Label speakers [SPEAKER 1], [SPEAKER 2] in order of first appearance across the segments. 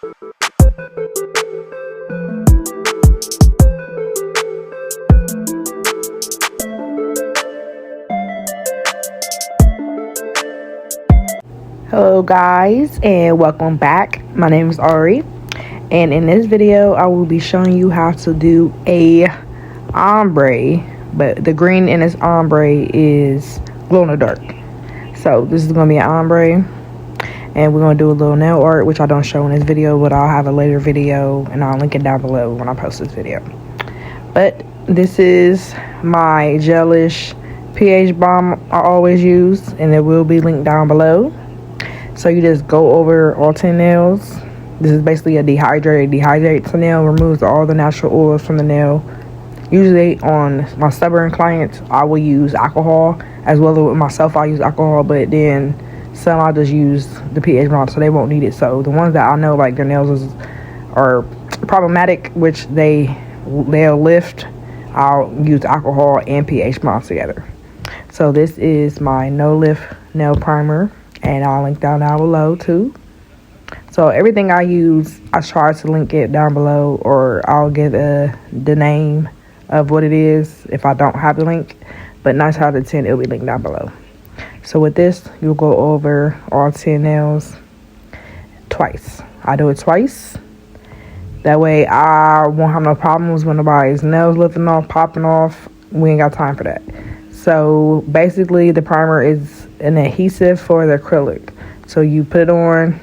[SPEAKER 1] Hello guys, and welcome back. My name is Ari, and in this video I will be showing you how to do a ombre, but the green in this ombre is glow in the dark. So this is going to be an ombre, and we're going to do a little nail art, which I don't show in this video, but I'll have a later video and I'll link it down below when I post this video. But this is my gelish pH balm I always use, and it will be linked down below. So you just go over all 10 nails. This is basically a dehydrates the nail, removes all the natural oils from the nail. Usually on my stubborn clients, I will use alcohol, as well as with myself I use alcohol, but then some I just use the pH balm so they won't need it. So the ones that I know like their nails are problematic, which they'll lift, I'll use alcohol and pH balm together. So this is my no lift nail primer, and I'll link down below too. So everything I use, I try to link it down below, or I'll give the name of what it is if I don't have the link. But 9 times out of 10, it'll be linked down below. So with this, you'll go over all 10 nails twice. I do it twice. That way I won't have no problems when nobody's nails lifting off, popping off. We ain't got time for that. So basically the primer is an adhesive for the acrylic. So you put it on,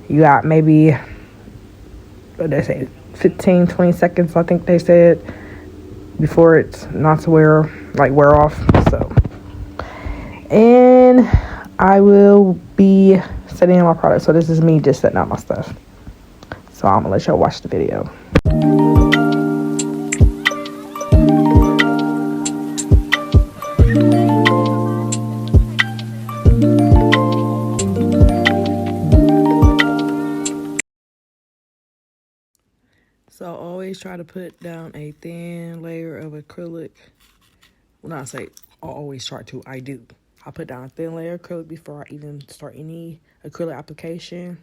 [SPEAKER 1] you got maybe, what did they say, 15-20 seconds I think they said, before it's not to wear off. So, and I will be setting up my product. So this is me just setting up my stuff. So I'm gonna let y'all watch the video. So I always try to put down a thin layer of acrylic. Well, not say I always try to, I do. I put down a thin layer of acrylic before I even start any acrylic application,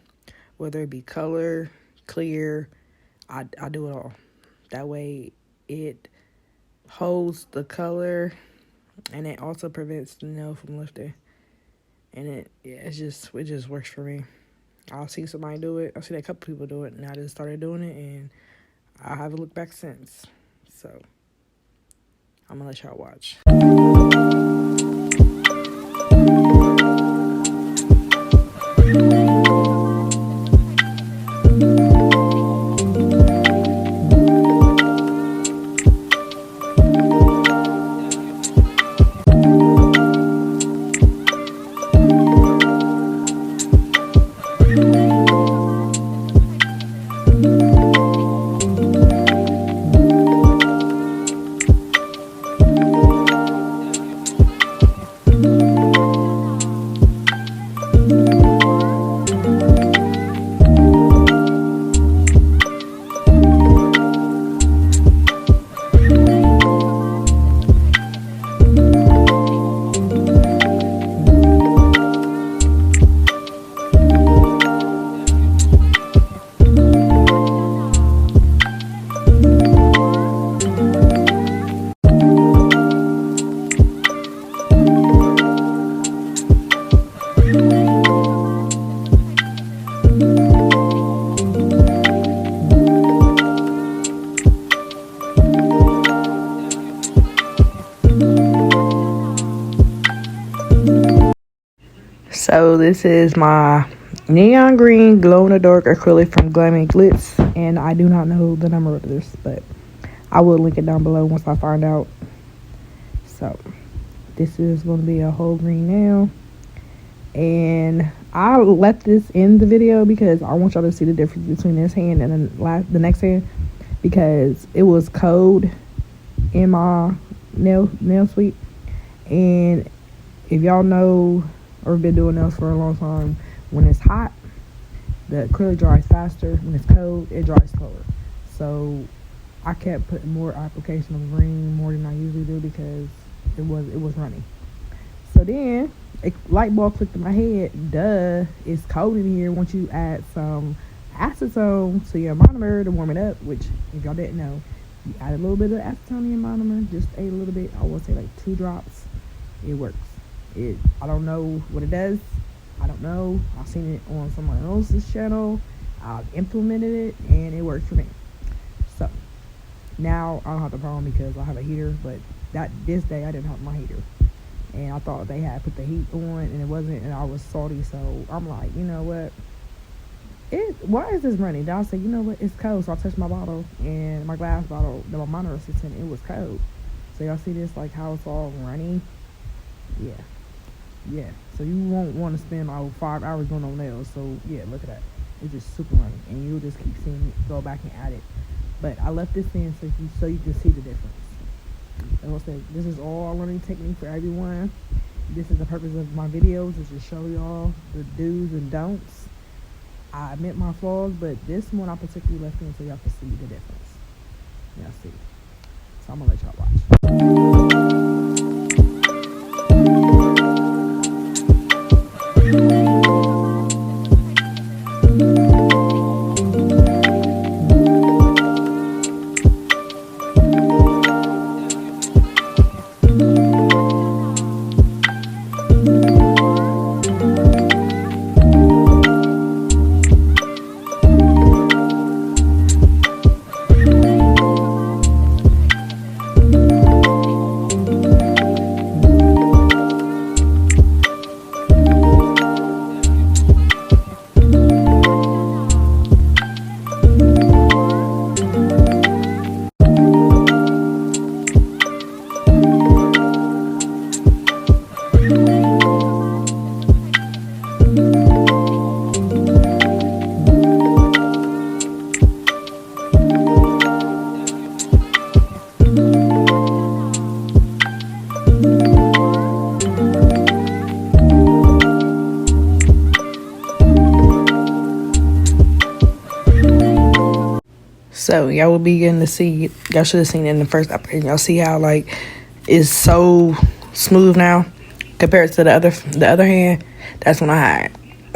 [SPEAKER 1] whether it be color, clear, I do it all. That way it holds the color, and it also prevents the nail from lifting. And it just works for me. I'll see somebody do it. I've seen a couple people do it, and I just started doing it, and I haven't looked back since. So I'm gonna let y'all watch. So this is my neon green glow in the dark acrylic from Glam & Glitz, and I do not know the number of this, but I will link it down below once I find out. So this is going to be a whole green nail, and I left this in the video because I want y'all to see the difference between this hand and the next hand, because it was cold in my nail suite. And if y'all know or been doing nails for a long time, when it's hot, the acrylic dries faster. When it's cold, it dries slower. So I kept putting more application of green, more than I usually do, because it was running. So then a light bulb clicked in my head. Duh, it's cold in here. Once you add some acetone to your monomer to warm it up, which if y'all didn't know, you add a little bit of acetone to your monomer, just a little bit. I would say like 2 drops. It works. I don't know what it does. I don't know. I've seen it on someone else's channel. I've implemented it and it works for me. So now I don't have the problem because I have a heater, but this day I didn't have my heater. And I thought they had put the heat on and it wasn't, and I was salty, so I'm like, you know what? Why is this running? Then I said, you know what? It's cold. So I touched my bottle, and my glass bottle that my monitor sits in, it was cold. So y'all see this, like how it's all runny? Yeah. So you won't want to spend like 5 hours doing no nails. So yeah, look at that. It's just super runny, and you'll just keep seeing it. Go back and add it. But I left this in so you can see the difference. And I'll say this is all learning technique for everyone. This is the purpose of my videos, is to show y'all the do's and don'ts. I admit my flaws, but this one I particularly left in so y'all can see the difference. Y'all see. So I'm gonna let y'all watch. So y'all will be getting to see, y'all should have seen it in the first episode. Y'all see how like it's so smooth now compared to the other hand. That's when I had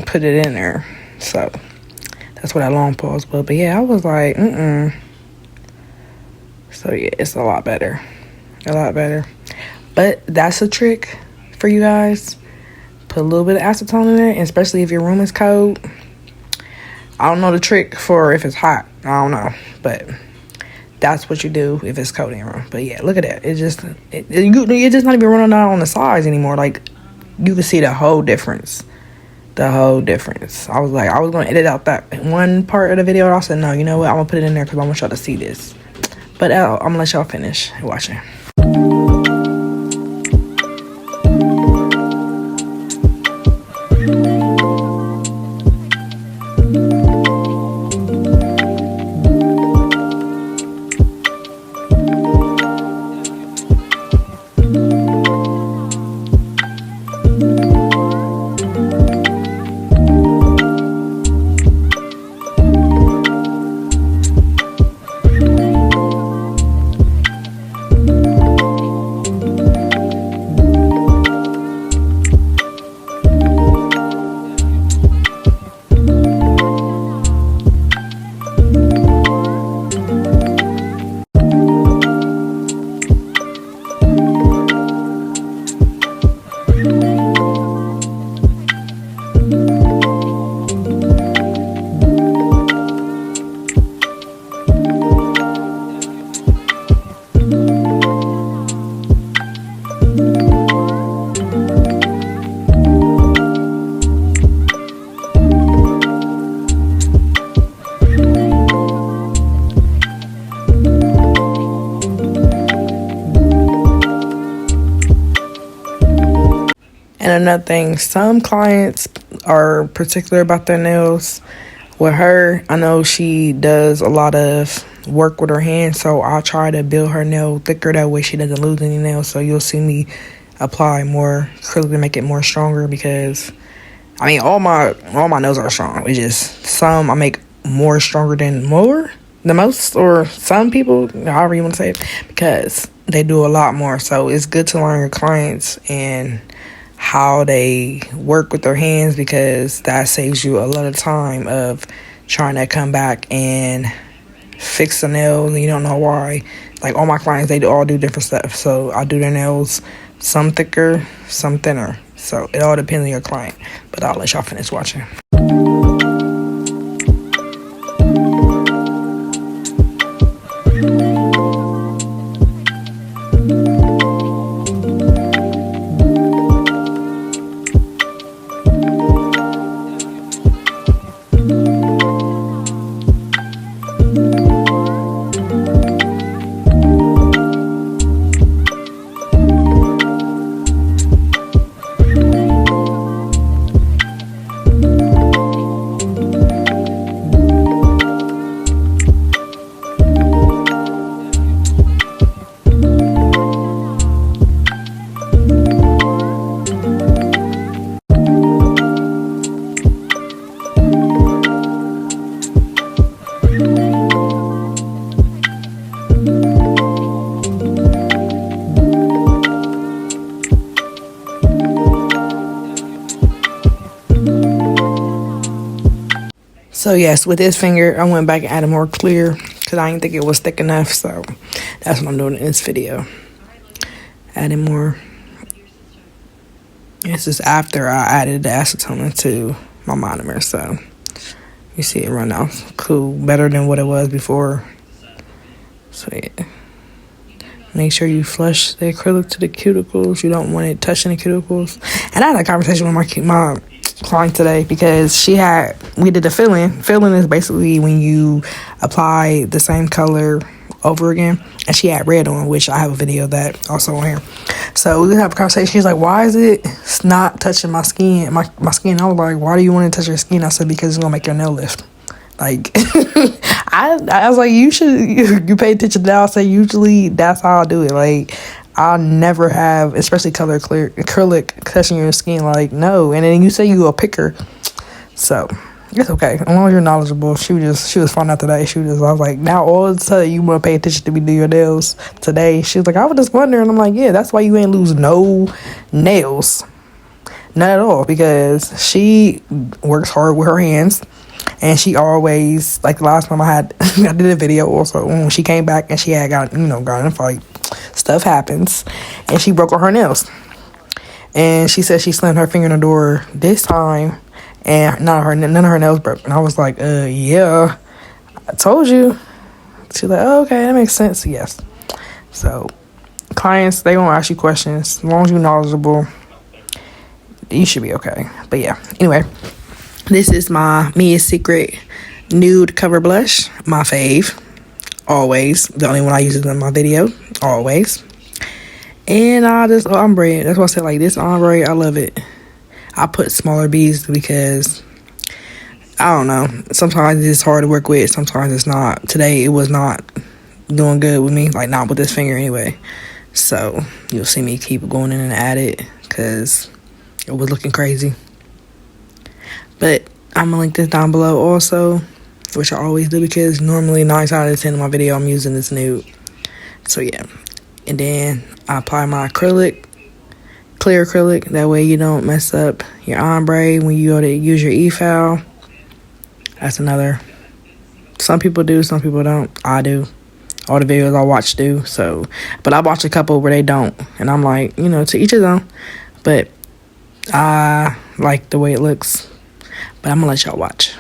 [SPEAKER 1] put it in there. So that's what that long pause was. But yeah, I was like, So yeah, it's a lot better. But that's a trick for you guys. Put a little bit of acetone in there, and especially if your room is cold. I don't know the trick for if it's hot. I don't know. But that's what you do if it's cold in your room. But yeah, look at that. It's just not even running out on the sides anymore. Like, you can see the whole difference. I was like, I was going to edit out that one part of the video. I said, no, you know what? I'm going to put it in there because I want y'all to see this. But I'm going to let y'all finish watching. And another thing, some clients are particular about their nails. With her, I know she does a lot of work with her hands, so I'll try to build her nail thicker. That way she doesn't lose any nails. So you'll see me apply more acrylic to make it more stronger, because I mean all my nails are strong. It's just some I make more stronger than the most, or some people, however you want to say it, because they do a lot more. So it's good to learn your clients and how they work with their hands, because that saves you a lot of time of trying to come back and fix the nails and you don't know why. Like all my clients, they all do different stuff. So I do their nails some thicker, some thinner. So it all depends on your client. But I'll let y'all finish watching. So yes, with this finger, I went back and added more clear because I didn't think it was thick enough. So that's what I'm doing in this video. Adding more. This is after I added the acetone to my monomer. So you see it run out cool, better than what it was before. So yeah. Make sure you flush the acrylic to the cuticles. You don't want it touching the cuticles. And I had a conversation with my client today because we did the fill-in. Fill-in is basically when you apply the same color over again. And she had red on, which I have a video of that also on here. So we have a conversation. She's like, why is it not touching my skin? My skin. I was like, why do you want to touch your skin? I said, because it's going to make your nail lift. Like, I was like, you pay attention to that. I'll say, usually that's how I do it. Like, I'll never have, especially color clear acrylic touching your skin. Like, no. And then you say you a picker. So, it's okay. As long as you're knowledgeable. She was finding out today. I was like, now all of a sudden you want to pay attention to me do your nails today. She was like, I was just wondering. I'm like, yeah, that's why you ain't lose no nails. Not at all. Because she works hard with her hands. And she always, like the last time I did a video also when she came back and she had got in a fight. Stuff happens. And she broke all her nails. And she said she slammed her finger in the door this time and none of her nails broke. And I was like, yeah, I told you. She's like, oh, okay, that makes sense. Yes. So clients, they won't ask you questions. As long as you're knowledgeable, you should be okay. But yeah, anyway. This is my Mia's Secret Nude Cover Blush. My fave. Always. The only one I use in my video. Always. And this ombre. That's why I said, like, this ombre, I love it. I put smaller beads because, I don't know. Sometimes it's hard to work with. Sometimes it's not. Today, it was not doing good with me. Like, not with this finger anyway. So, you'll see me keep going in and add it because it was looking crazy. But I'm going to link this down below also, which I always do because normally 9 out of 10 of my video I'm using this nude. So yeah. And then I apply my acrylic, clear acrylic. That way you don't mess up your ombre when you go to use your e-file. That's another. Some people do, some people don't. I do. All the videos I watch do. So, but I watch a couple where they don't. And I'm like, to each his own. But I like the way it looks. But I'm going to let y'all watch.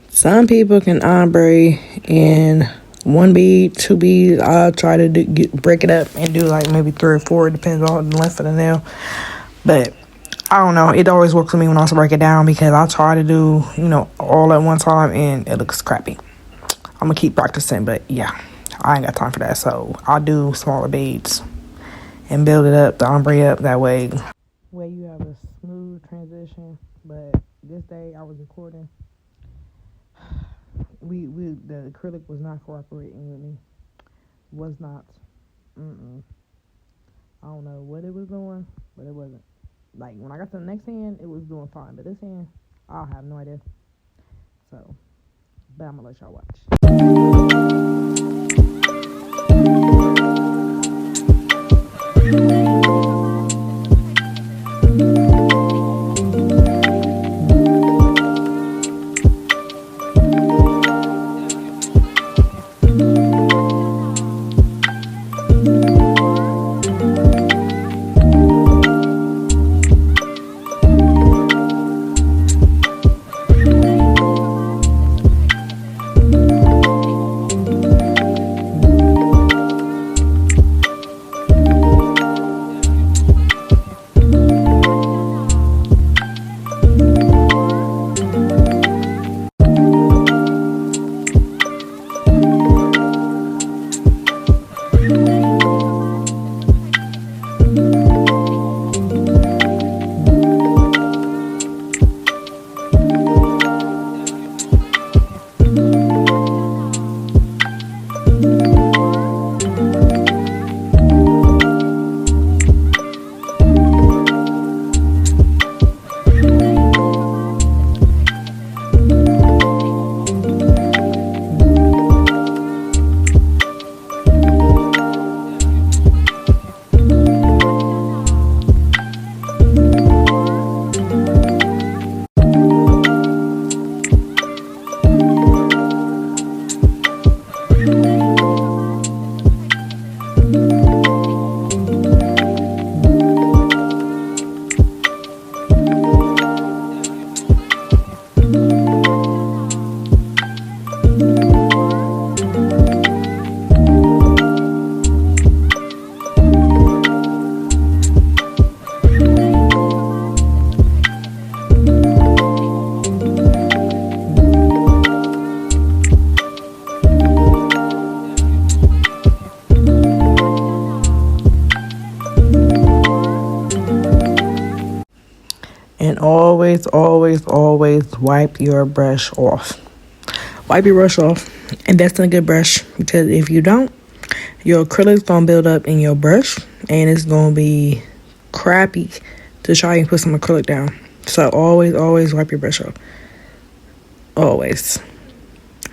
[SPEAKER 1] Some people can ombre in one bead, two beads. I'll try to break it up and do like maybe 3 or 4. It depends on the length of the nail. But I don't know. It always works for me when I break it down because I try to do, all at one time and it looks crappy. I'm going to keep practicing, but yeah, I ain't got time for that. So I'll do smaller beads and build it up, the ombre up that way. Where you have a smooth transition. But this day I was recording. The acrylic was not cooperating with me. Was not. I don't know what it was doing, but it wasn't. Like when I got to the next hand, it was doing fine, but this hand, I have no idea. So, but I'm gonna let y'all watch. And always, always, always wipe your brush off. Wipe your brush off. Invest in a good brush, because if you don't, your acrylic's gonna build up in your brush and it's gonna be crappy to try and put some acrylic down. So always, always wipe your brush off. Always.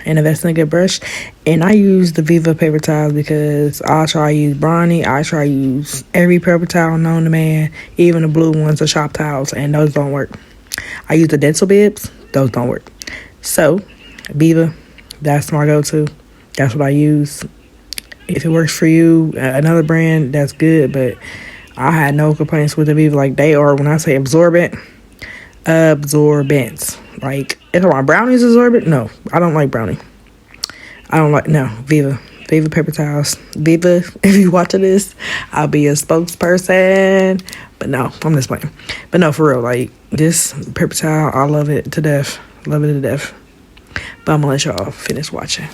[SPEAKER 1] And invest in a good brush. And I use the Viva paper towels because I try to use brownie. I try to use every paper towel known to man, even the blue ones, the shop towels, and those don't work. I use the dental bibs. Those don't work. So Viva, that's my go-to. That's what I use. If it works for you, another brand, that's good. But I had no complaints with the Viva. Like, they are, when I say absorbent. Like, if I want brownies absorbent, no, I don't like brownie. No, Viva Viva paper towels. Viva, if you watching this, I'll be a spokesperson. But no, I'm just playing. But no, for real, like, this paper towel, I love it to death. Love it to death. But I'm gonna let y'all finish watching.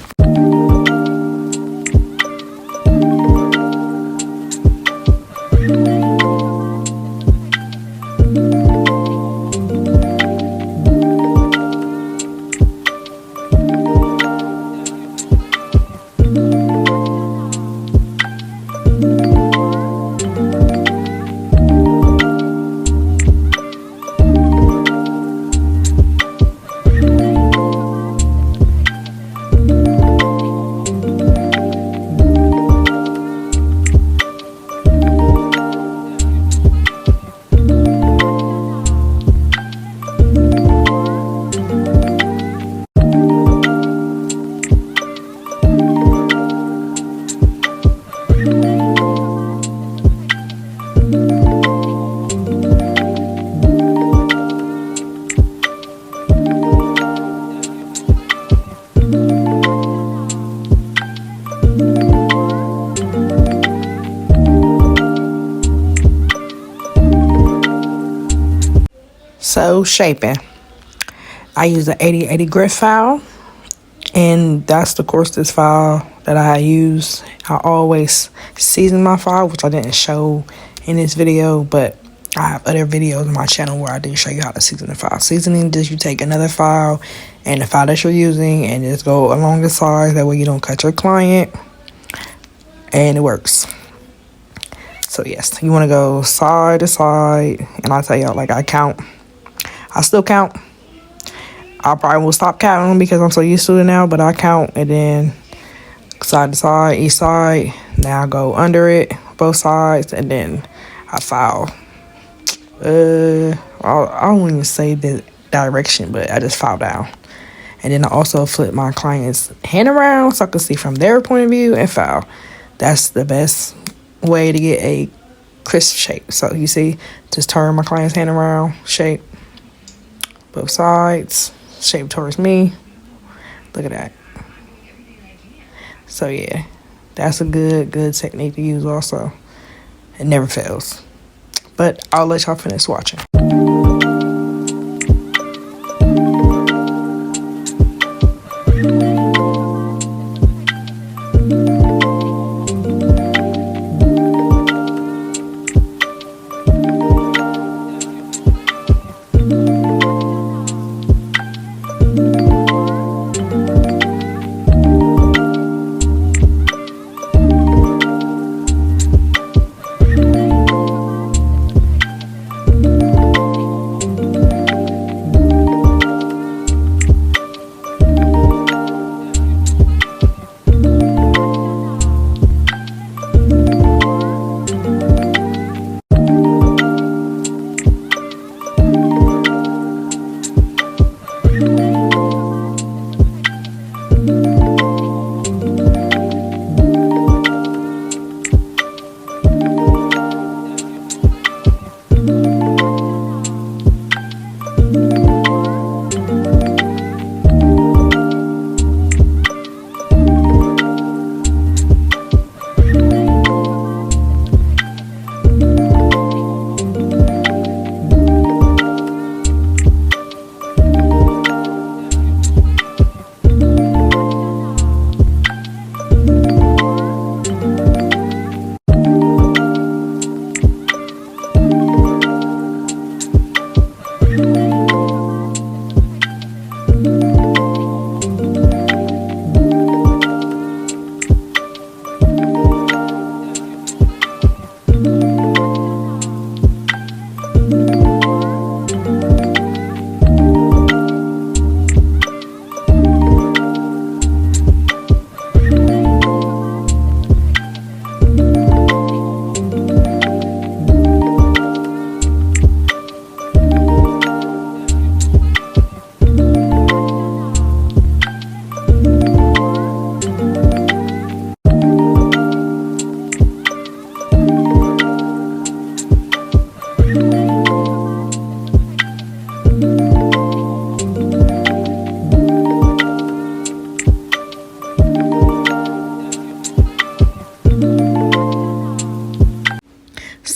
[SPEAKER 1] So, shaping. I use the 8080 grit file, and that's the coarsest file that I use. I always season my file, which I didn't show in this video, but I have other videos on my channel where I do show you how to season the file. Seasoning, just you take another file and the file that you're using and just go along the sides. That way you don't cut your client, and it works. So yes, you want to go side to side, and I'll tell y'all, like, I still count. I probably will stop counting because I'm so used to it now, but I count, and then side to side, each side. Now I go under it, both sides, and then I file. I don't even say the direction, but I just file down. And then I also flip my client's hand around so I can see from their point of view and file. That's the best way to get a crisp shape. So you see, just turn my client's hand around, shape. Both sides, shape towards me. Look at that. So yeah, that's a good technique to use also. It never fails. But I'll let y'all finish watching.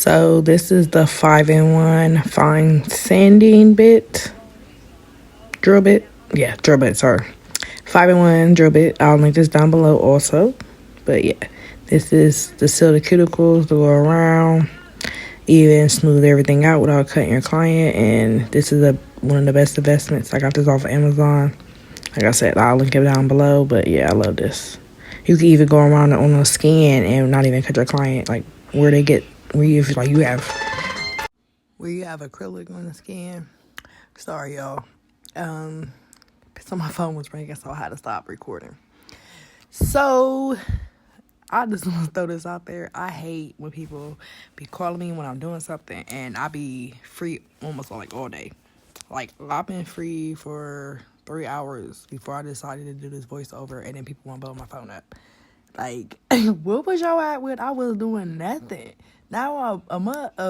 [SPEAKER 1] So this is the 5-in-1 fine sanding bit, drill bit. Yeah, drill bit, sorry. 5-in-1 drill bit. I'll link this down below also. But yeah, this is to seal the cuticles, to go around, even smooth everything out without cutting your client. And this is one of the best investments. I got this off of Amazon. Like I said, I'll link it down below. But yeah, I love this. You can even go around on the skin and not even cut your client, like where you have acrylic on the skin. Sorry, y'all. So my phone was ringing, so I had to stop recording. So I just want to throw this out there. I hate when people be calling me when I'm doing something and I be free almost like all day. Like, I've been free for 3 hours before I decided to do this voiceover, and then people want to blow my phone up. Like, what was y'all at when I was doing nothing? Now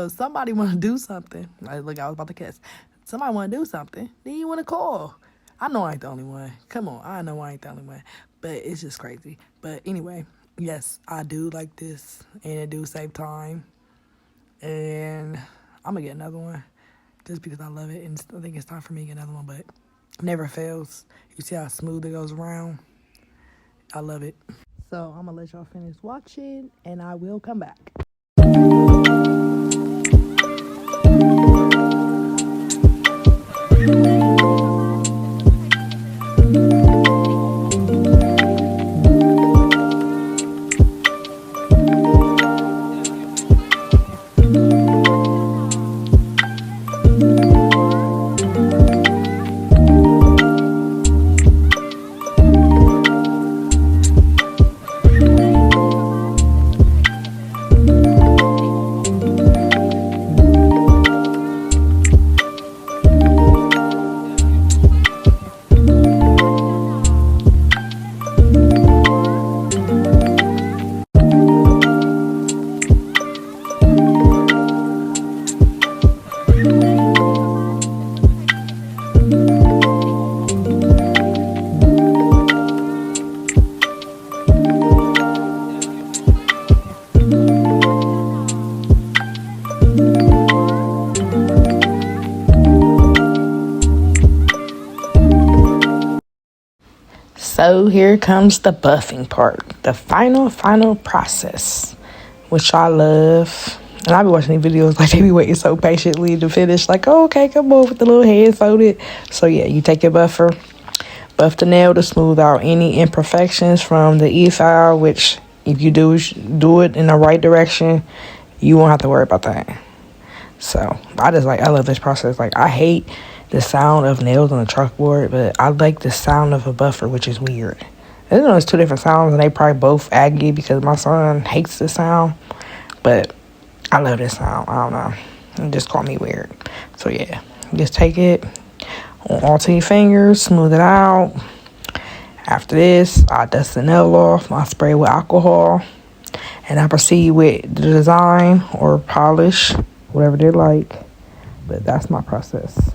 [SPEAKER 1] somebody want to do something. Like, look, I was about to kiss. Somebody want to do something. Then you want to call. I know I ain't the only one. Come on, I know I ain't the only one. But it's just crazy. But anyway, yes, I do like this, and it do save time. And I'm going to get another one just because I love it. And I think it's time for me to get another one, but it never fails. You see how smooth it goes around? I love it. So I'm going to let y'all finish watching, and I will come back. So here comes the buffing part, the final process, which I love. And I be watching these videos like they be waiting so patiently to finish. Like, oh, okay, come on with the little head folded. So yeah, you take your buffer, buff the nail to smooth out any imperfections from the E-file, which if you do it in the right direction, you won't have to worry about that. So I love this process. Like, I hate the sound of nails on the chalkboard, but I like the sound of a buffer, which is weird. I know it's two different sounds, and they probably both aggy because my son hates the sound, but I love this sound. I don't know. It just called me weird. So yeah, just take it on all 10 fingers, smooth it out. After this, I dust the nail off. I spray with alcohol, and I proceed with the design or polish, whatever they like. But that's my process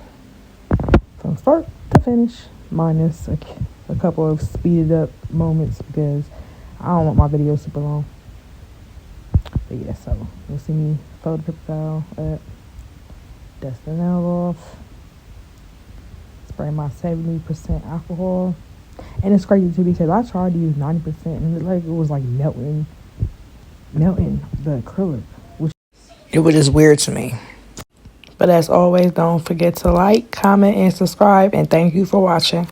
[SPEAKER 1] from start to finish, minus a couple of speeded up moments because I don't want my videos super long. But yeah, so you'll see me fold the paper towel up, dust the nail off, spray my 70% alcohol. And it's crazy too because I tried to use 90% and it was like melting the acrylic, which it was just weird to me. But as always, don't forget to like, comment, and subscribe, and thank you for watching.